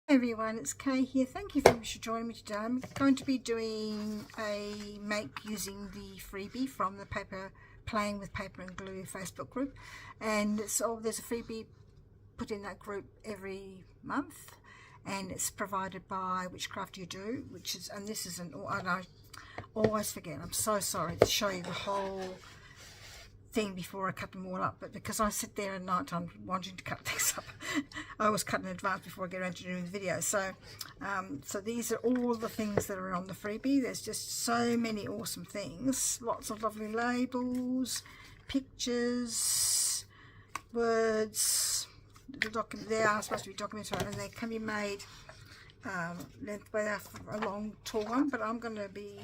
Hey everyone, it's Kay here. Thank you very much for joining me today. I'm going to be doing a make using the freebie from the Playing with Paper and Glue Facebook group, and there's a freebie put in that group every month, and it's provided by Witchcraft You Do, and this is and I always forget. I'm so sorry to show you the whole thing before I cut them all up, but because I sit there at night time wanting to cut things up, I always cut in advance before I get around to doing the video. So these are all the things that are on the freebie. There's just so many awesome things, lots of lovely labels, pictures, words. They are supposed to be documented, and they can be made lengthwise after a long tall one, but I'm going to be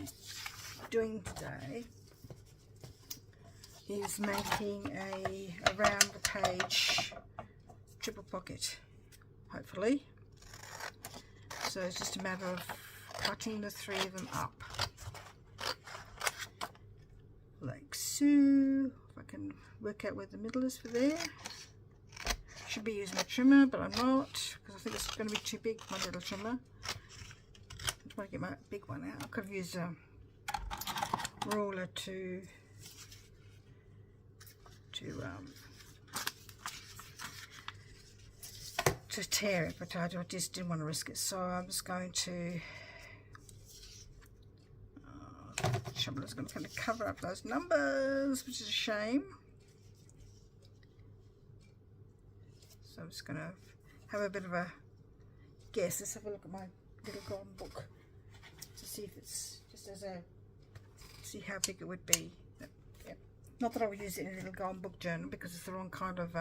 doing today is making a around the page triple pocket, hopefully. So it's just a matter of cutting the three of them up like so. If I can work out where the middle is for there. Should be using a trimmer, but I'm not, because I think it's going to be too big, my little trimmer. I want to get my big one out. I could have used a ruler to tear it, but I just didn't want to risk it, so I'm just going to trouble is going to kind of cover up those numbers, which is a shame. So I'm just going to have a bit of a guess. Let's have a look at my little golden book to see if it's just see how big it would be. Not that I would use it in a little golden book journal, because it's the wrong kind of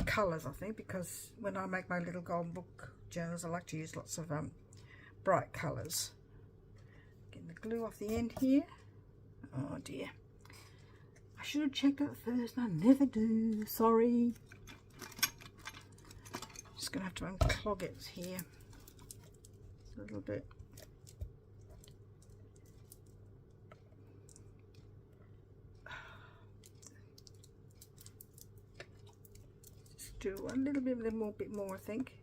colours, I think, because when I make my little golden book journals I like to use lots of bright colours. Getting the glue off the end here. Oh dear. I should have checked that first, and I never do. Sorry. Just going to have to unclog it here a little bit. Do a little bit more, I think.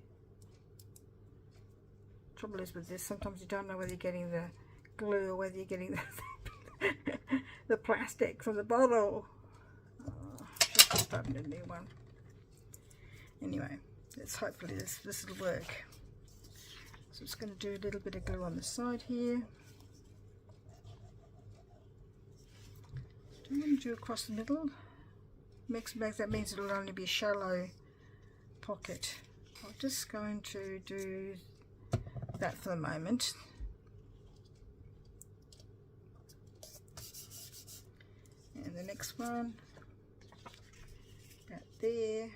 Trouble is with this, sometimes you don't know whether you're getting the glue or whether you're getting the plastic from the bottle. Oh, should have just opened a new one. Anyway, hopefully this will work. So I'm just going to do a little bit of glue on the side here. Don't want to do across the middle. That means it'll only be a shallow pocket. I'm just going to do that for the moment. And the next one, about there.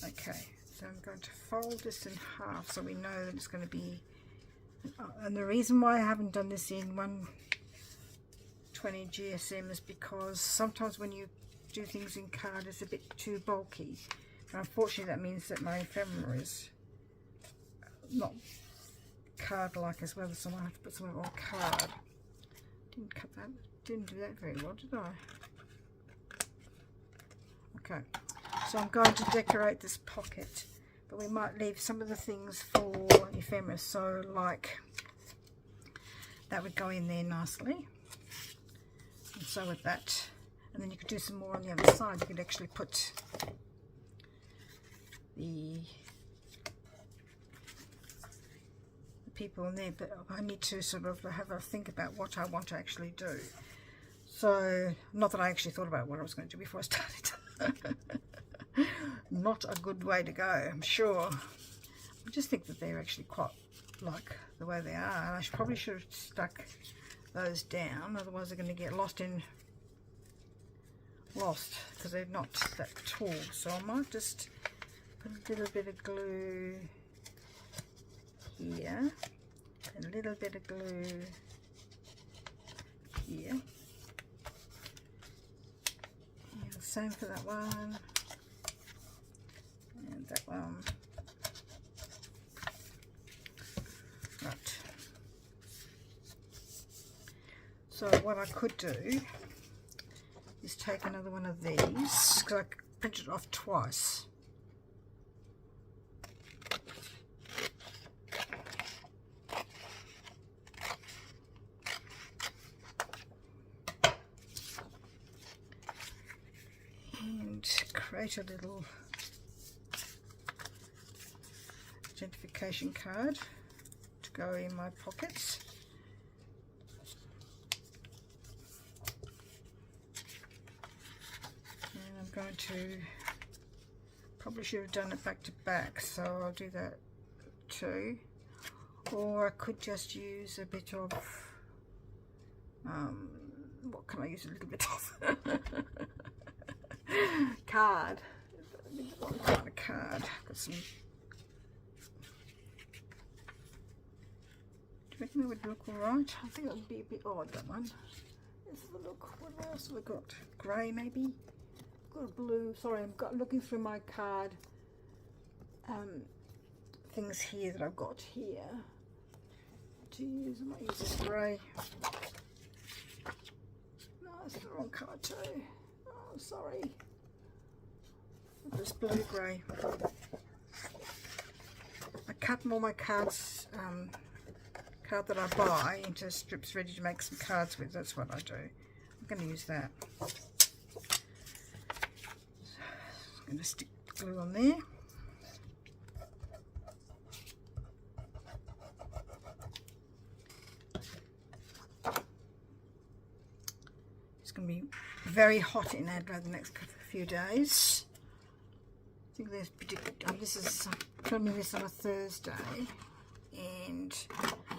Okay, so I'm going to fold this in half so we know that it's going to be, and the reason why I haven't done this in 120 GSM is because sometimes when you do things in card it's a bit too bulky. And unfortunately that means that my ephemera is not card-like as well, so I have to put some of it on card. Didn't do that very well, did I? Okay, so I'm going to decorate this pocket, but we might leave some of the things for ephemera, so like that would go in there nicely, and so with that, and then you could do some more on the other side. You could actually put the people in there, but I need to sort of have a think about what I want to actually do. So, not that I actually thought about what I was going to do before I started. Not a good way to go, I'm sure. I just think that they're actually quite like the way they are, and I probably should have stuck those down, otherwise they're going to get lost because they're not that tall. So I might just put a little bit of glue here and a little bit of glue here. And same for that one. And that one. Right. So what I could do is take another one of these, because I printed it off twice. And create a little identification card to go in my pockets. And I'm going to, probably should have done it back to back, so I'll do that too. Or I could just use a bit of, what can I use a little bit of? Card. What kind of card? Got some. Do you reckon that would look alright? I think it would be a bit odd, that one. Let's have a look. What else have we got? Grey, maybe? Got a blue. Sorry, I'm looking through my card things here that I've got here to use. I might use this grey. No, it's the wrong card too. Oh, sorry. This blue grey. I cut all my cards, card that I buy, into strips ready to make some cards with. That's what I do. I'm going to use that. So I'm going to stick glue on there. It's going to be very hot in Adelaide the next few days. I think there's this is filming this on a Thursday, and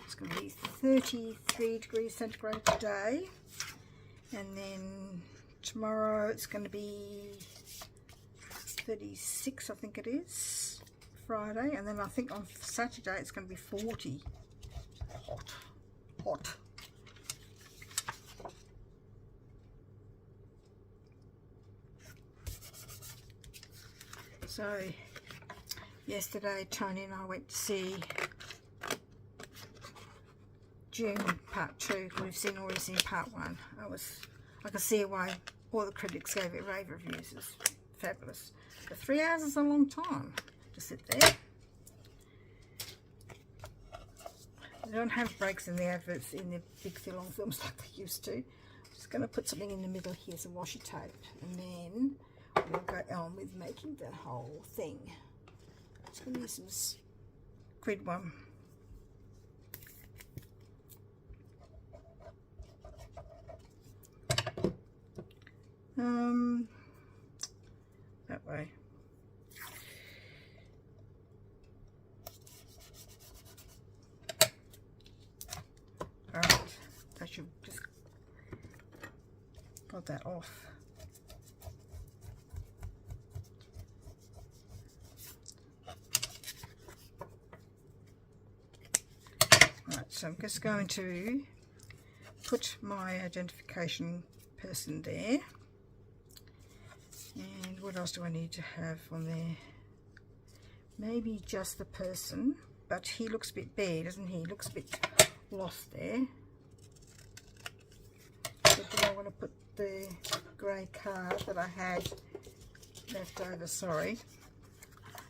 it's going to be 33 degrees centigrade today, and then tomorrow it's going to be 36, I think it is, Friday, and then I think on Saturday it's going to be 40. Hot. So yesterday Tony and I went to see June part 2. We've already seen part 1. I could see why all the critics gave it rave reviews. It's fabulous. But 3 hours is a long time to sit there. They don't have breaks in the adverts in the big long films like they used to. I'm just going to put something in the middle here, some washi tape, and then we'll go on with making the whole thing. I'm just going to use some grid one. That way. Alright, I should just got that off. Right, so I'm just going to put my identification person there. And what else do I need to have on there? Maybe just the person, but he looks a bit bare, doesn't he? He looks a bit lost there. So do I want to put the grey card that I had left over, sorry,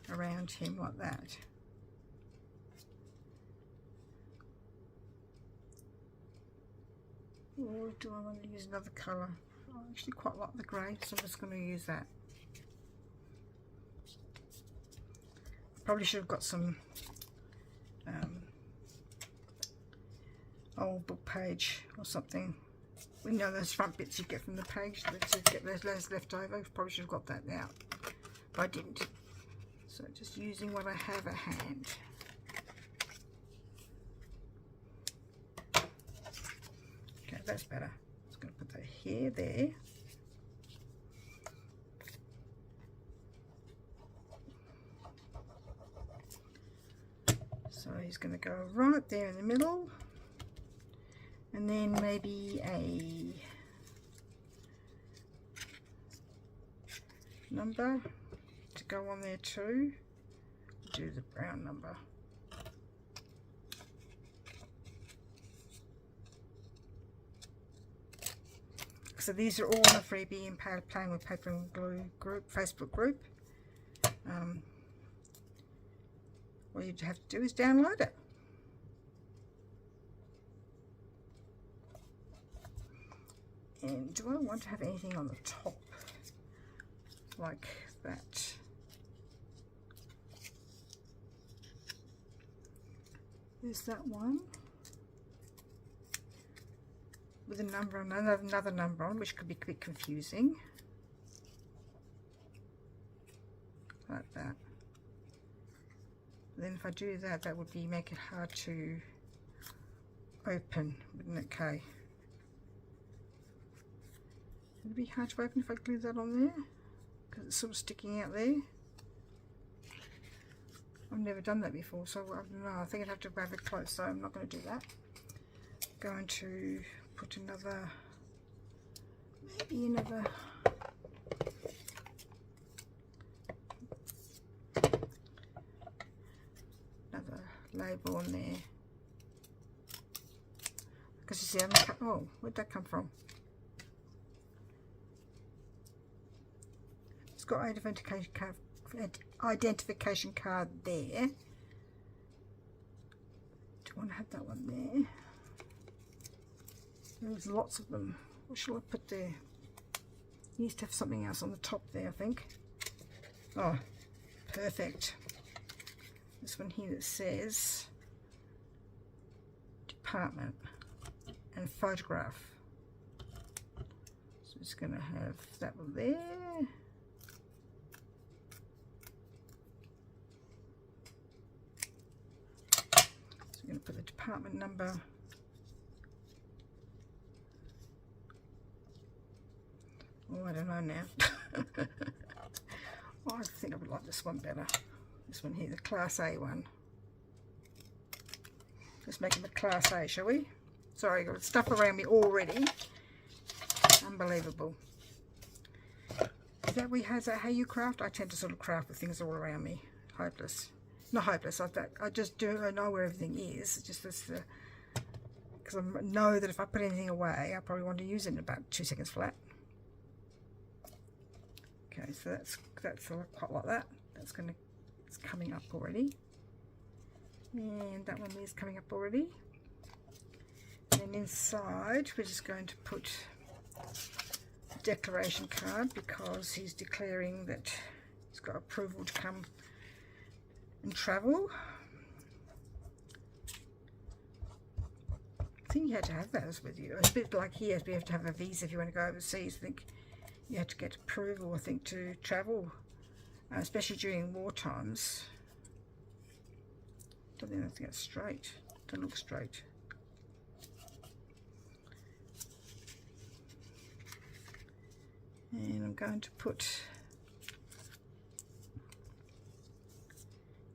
around him like that? Or do I want to use another colour? I actually quite like the grey, so I'm just going to use that. Probably should have got some old book page or something. We know those front bits you get from the page, that you get those left over. Probably should have got that out, but I didn't. So just using what I have at hand. Okay, that's better. I'm just going to put that here, there. So he's going to go right there in the middle, and then maybe a number to go on there too. Do the brown number. So these are all in the freebie in Playing with Paper and Glue group, Facebook group. All you have to do is download it. And do I want to have anything on the top like that? There's that one with a number on, another number on, which could be a bit confusing. Like that. Then if I do that, that would make it hard to open, wouldn't it, Kay? Would it be hard to open if I glue that on there? Because it's sort of sticking out there. I've never done that before, so I don't know. I think I'd have to have it close, so I'm not going to do that. Going to put another, maybe another label on there. Because you see, oh, where'd that come from? It's got identification card there. Do I want to have that one there? There's lots of them. What shall I put there? Needs to have something else on the top there, I think. Oh, perfect. This one here that says department and photograph. So it's going to have that one there. So we're going to put the department number. Oh, I don't know now. Oh, I think I would like this one better. This one here, the Class A one. Let's make it a Class A, shall we? Sorry, I've got stuff around me already. Unbelievable. Is that how you craft? I tend to sort of craft with things all around me. Hopeless. Not hopeless. I just do. I know where everything is. It's just this, because I know that if I put anything away, I probably want to use it in about 2 seconds flat. Okay, so that's quite like that. It's coming up already, and that one is coming up already. And then inside, we're just going to put a declaration card because he's declaring that he's got approval to come and travel. I think you had to have those with you. It's a bit like here, you have to have a visa if you want to go overseas. I think you had to get approval, I think, to travel, especially during war times. Don't think that's straight. Don't look straight. And I'm going to put,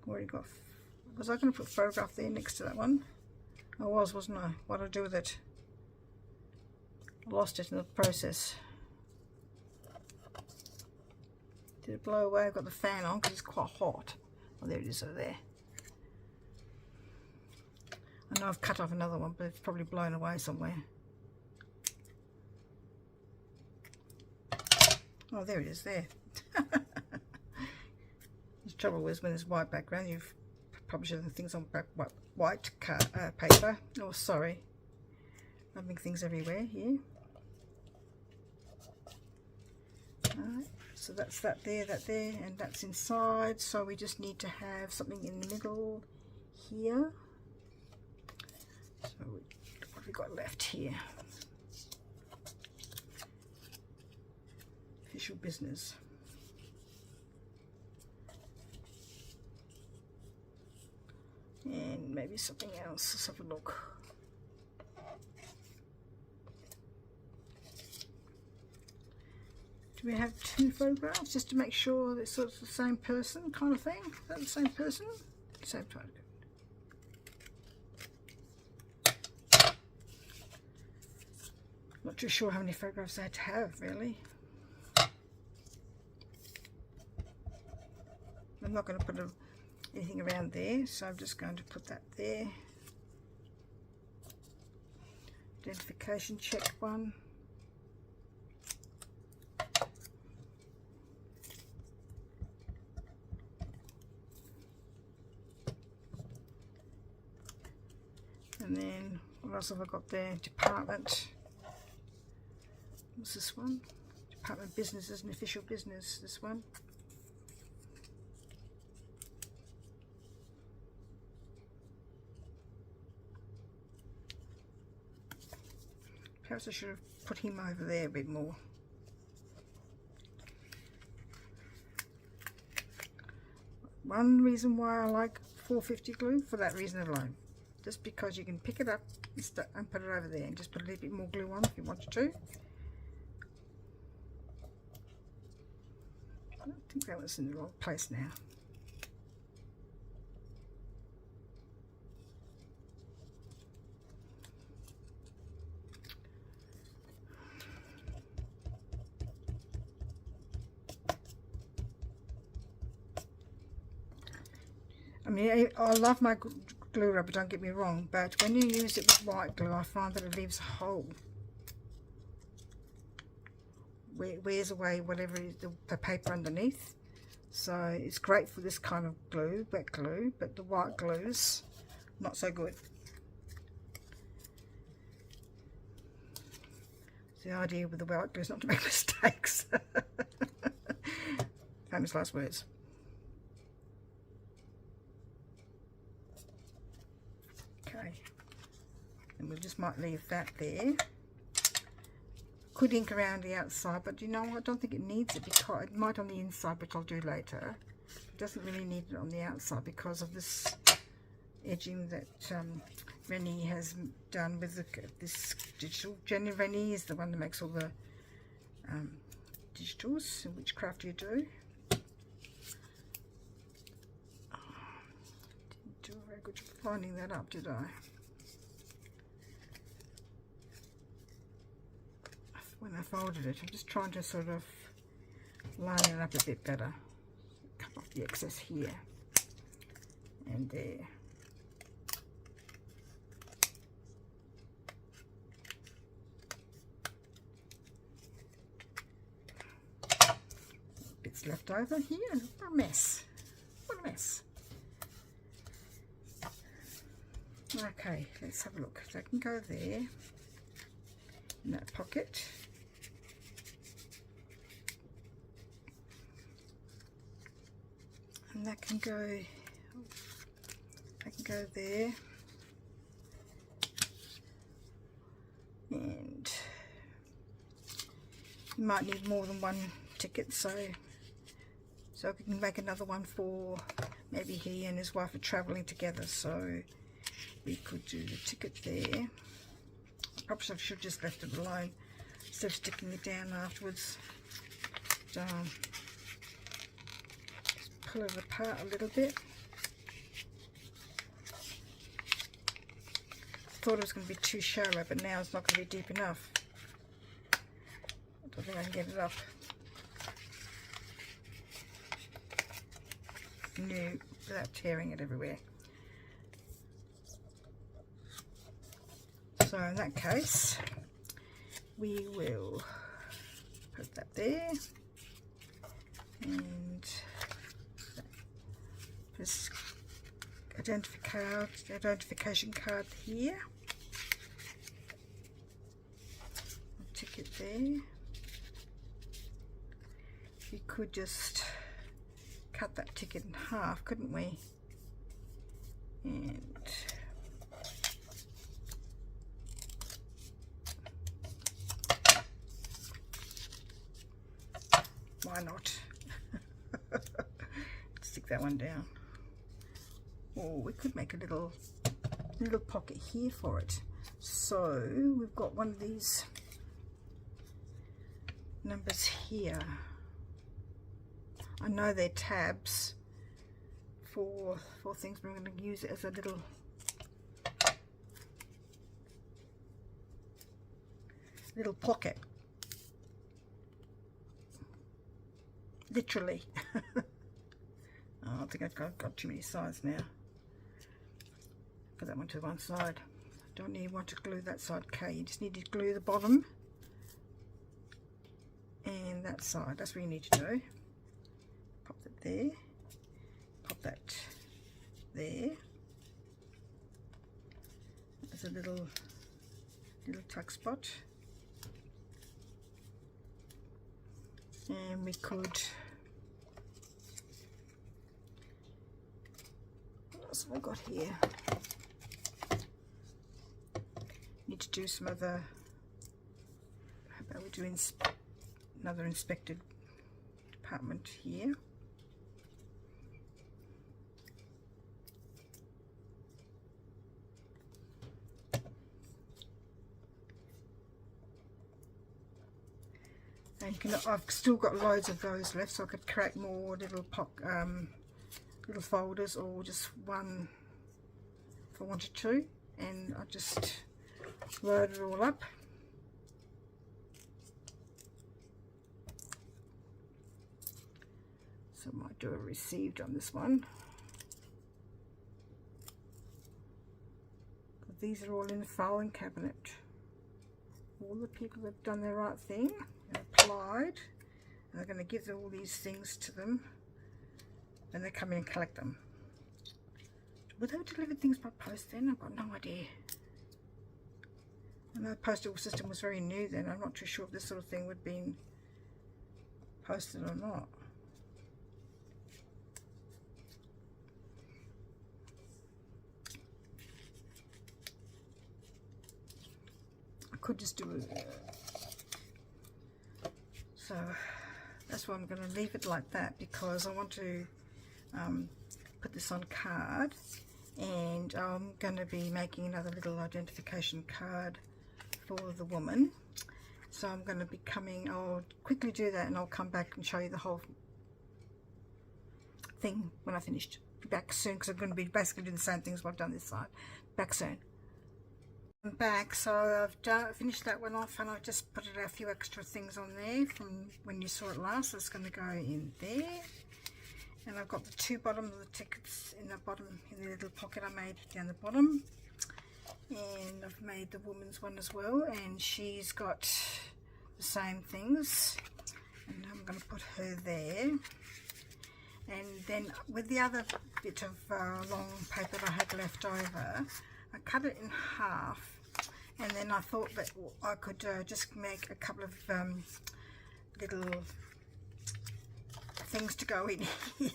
already got, was I going to put photograph there next to that one? I was, wasn't I? What did I do with it? I lost it in the process. Did it blow away? I've got the fan on because it's quite hot. Oh, there it is over there. I know I've cut off another one, but it's probably blown away somewhere. Oh, there it is, there. The trouble is when there's white background, you've published things on white paper. Oh, sorry. Rubbing things everywhere here. Alright, so that's that there, and that's inside. So we just need to have something in the middle here. So what have we got left here? Official business. And maybe something else. Let's have a look. Do we have 2 photographs just to make sure that it's sort of the same person kind of thing? Is that the same person? Same photograph. Not too sure how many photographs I had to have, really. I'm not going to put anything around there, so I'm just going to put that there. Identification check one. And then what else have I got there? Department. What's this one? Department business is an official business, this one. Perhaps I should have put him over there a bit more. One reason why I like 450 glue, for that reason alone. Just because you can pick it up and put it over there, and just put a little bit more glue on if you wanted to. I think that was in the wrong place now. I mean, I love my glue rubber, don't get me wrong, but when you use it with white glue, I find that it leaves a hole. Wears away whatever is the paper underneath. So it's great for this kind of glue, wet glue, but the white glue's not so good. The idea with the white glue is not to make mistakes. Famous last words. Okay, and we just might leave that there. Could ink around the outside, but you know what, I don't think it needs it, because it might on the inside, which I'll do later. It doesn't really need it on the outside because of this edging that Rennie has done with this digital. Rennie is the one that makes all the digitals in Witchcraft You Do. Didn't do a very good job finding that up, did I? When I folded it, I'm just trying to sort of line it up a bit better. Cut off the excess here and there. Bits left over here. What a mess. What a mess. Okay, let's have a look. So I can go there in that pocket. And that can go there, and you might need more than one ticket, so we can make another one for maybe he and his wife are traveling together, so we could do the ticket there. Probably should have just left it alone instead of sticking it down afterwards. Pull it apart a little bit. Thought it was going to be too shallow, but now it's not going to be deep enough. I don't think I can get it up. No, without tearing it everywhere. So in that case, we will put that there, and this identification card here. I'll tick it there. We could just cut that ticket in half, couldn't we? And why not? Stick that one down. Or we could make a little pocket here for it. So we've got one of these numbers here. I know they're tabs for things, but I'm going to use it as a little pocket. Literally. Oh, I think I've got too many sides now. Put that one to one side. Don't need want to glue that side. Okay, you just need to glue the bottom and that side. That's what you need to do. Pop that there. Pop that there. There's a little tuck spot, and we could, what else have I got here? Need to do some other, how about we do another inspected department here. And you can, I've still got loads of those left, so I could create more little little folders, or just one if I wanted to, and I just load it all up. So I might do a received on this one. But these are all in the filing cabinet. All the people that have done the right thing and applied, and they're going to give all these things to them, and they come in and collect them. Would they have delivered things by post then? I've got no idea. I know the postal system was very new then. I'm not too sure if this sort of thing would have been posted or not. I could just do it. So that's why I'm going to leave it like that, because I want to put this on card, and I'm going to be making another little identification card for the woman. So I'm going to be I'll quickly do that, and I'll come back and show you the whole thing when I finished. Be back soon, because I'm going to be basically doing the same things what I've done this side. Back soon. I'm back, so I've finished that one off, and I've just put a few extra things on there from when you saw it last. So it's going to go in there. And I've got the two bottom of the tickets in the bottom, in the little pocket I made down the bottom. And I've made the woman's one as well, and she's got the same things. And I'm going to put her there. And then with the other bit of long paper that I had left over, I cut it in half. And then I thought that I could just make a couple of little things to go in here,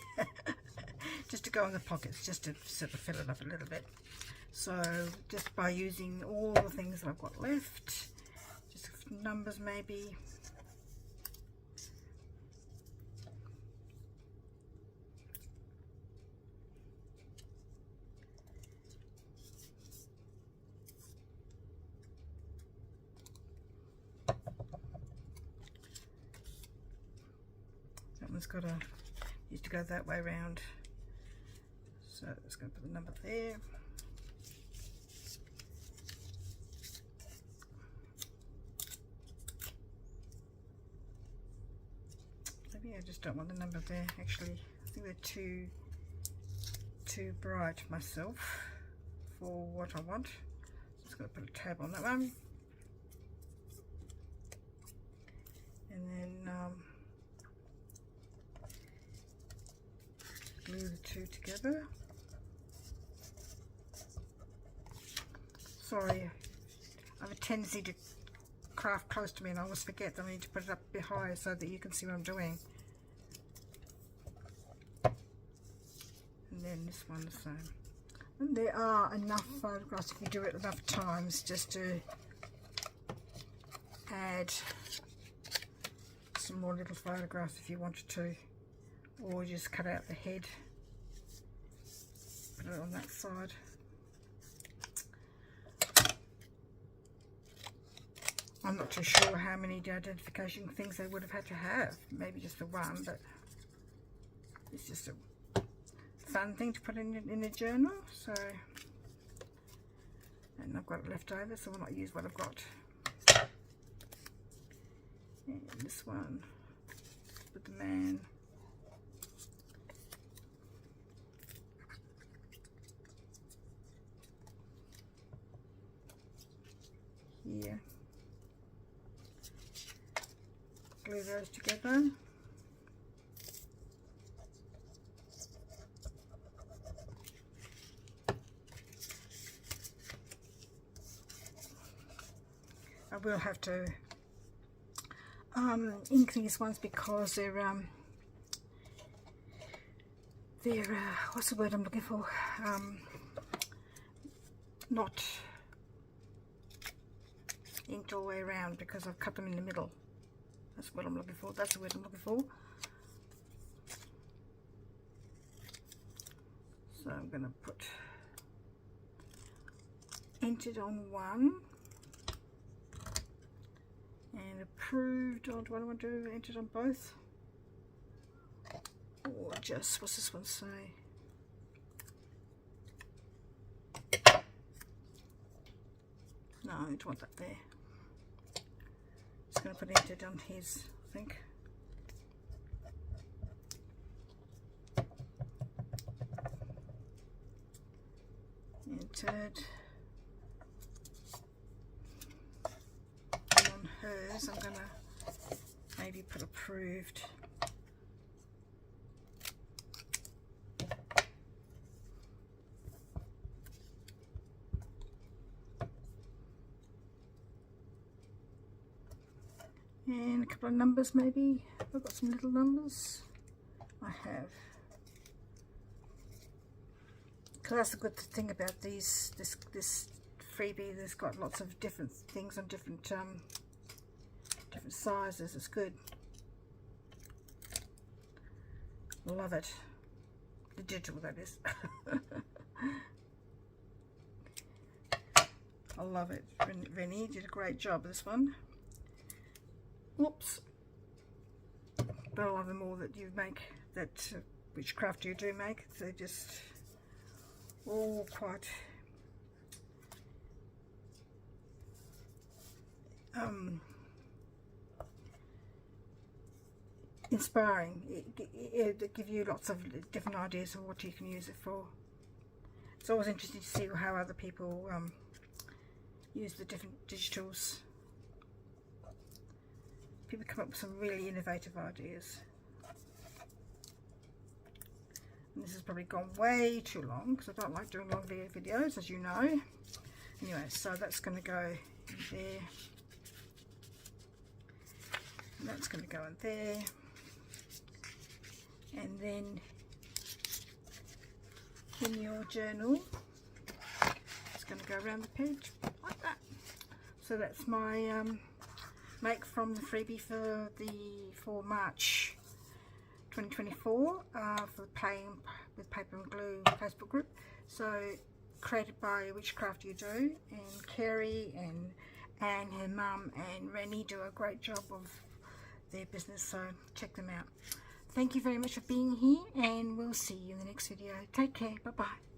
just to go in the pockets, just to sort of fill it up a little bit. So just by using all the things that I've got left, just numbers maybe. That one's got used to go that way around, so it's going to put the number there. Maybe I just don't want the number there. Actually, I think they're too bright myself for what I want. So I'm just going to put a tab on that one, and then glue the two together. Sorry, I have a tendency to craft close to me, and I always forget that I need to put it up a bit higher so that you can see what I'm doing. And then this one the same. And there are enough photographs if you do it enough times just to add some more little photographs if you wanted to, or just cut out the head, put it on that side. I'm not too sure how many identification things they would have had to have. Maybe just the one, but it's just a fun thing to put in a journal. So, and I've got it left over, so why not use what I've got. And this one with the man. Here. Glue those together. I will have to ink these ones because they're what's the word I'm looking for? Not inked all the way around because I've cut them in the middle. That's what I'm looking for. That's the word I'm looking for. So I'm going to put entered on one and approved on, what do I want to do? Entered on both? Or just, what's this one say? No, I don't want that there. Just going to put entered on his, I think. Entered. And on hers, I'm going to maybe put approved. And a couple of numbers maybe. I've got some little numbers. I have. Because that's the good thing about this freebie. There's got lots of different things on different sizes. It's good. Love it. The digital, that is. I love it. Rennie did a great job with this one. Whoops. But I love them all that you make, that which craft you do make. They're just all quite inspiring. It give you lots of different ideas of what you can use it for. It's always interesting to see how other people use the different digitals. People come up with some really innovative ideas. And this has probably gone way too long because I don't like doing long videos, as you know. Anyway, so that's going to go in there. And that's going to go in there. And then in your journal, it's going to go around the page like that. So that's my make from the freebie for March 2024 for Playing with Paper and Glue Facebook group. So created by Witchcraft You Do, and Kerry and Anne, her mum, and Rennie do a great job of their business, so check them out. Thank you very much for being here, and we'll see you in the next video. Take care. Bye bye.